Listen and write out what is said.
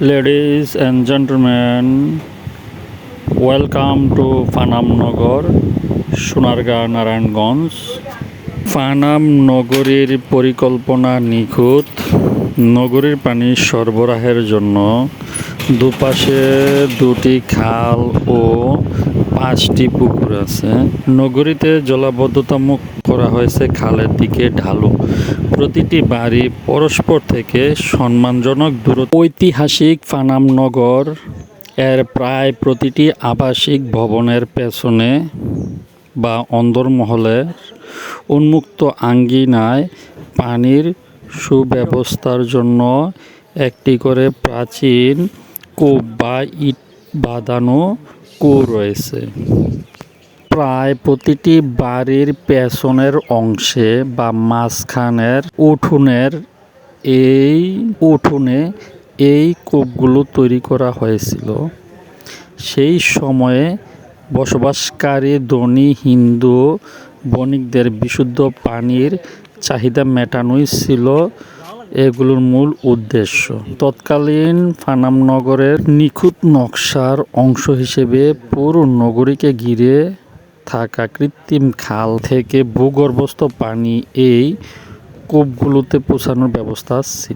Ladies and gentlemen, welcome to Fanamnagar, Sonargaon, Narayanganj. ফানাম নগরীর পরিকল্পনা নিখুঁত। নগরীর পানি সরবরাহের জন্য দুপাশে দুটি খাল ও 5টি পুকুর আছে। নগরীতে জলাবদ্ধতা মুক্ত করা হয়েছে খালের দিকে ঢালু। প্রতিটি বাড়ি পরস্পর থেকে সম্মানজনক দূরত্ব। ঐতিহাসিক ফানাম নগর এর প্রায় প্রতিটি আবাসিক ভবনের পেছনে বা অন্দরমহলের উন্মুক্ত আঙ্গিনায় পানির সুব্যবস্থার জন্য একটি করে প্রাচীন কূপ বা ইট বাঁধানো কুয়ো রয়েছে। প্রায় প্রতিটি বাড়ির পেছনের অংশে বা মাঝখানের উঠোনে এই কূপগুলো তৈরি করা হয়েছিল। সেই সময়ে বসবাসকারী ধনী হিন্দু বণিকদের বিশুদ্ধ পানির চাহিদা মেটানোই ছিল এগুলোর মূল উদ্দেশ্য। তৎকালীন ফানাম নগরের নিখুঁত নকশার অংশ হিসেবে পুরো নগরীকে ঘিরে থাকা কৃত্রিম খাল থেকে ভূগর্ভস্থ পানি এই কূপগুলোতে পৌঁছানোর ব্যবস্থা ছিল।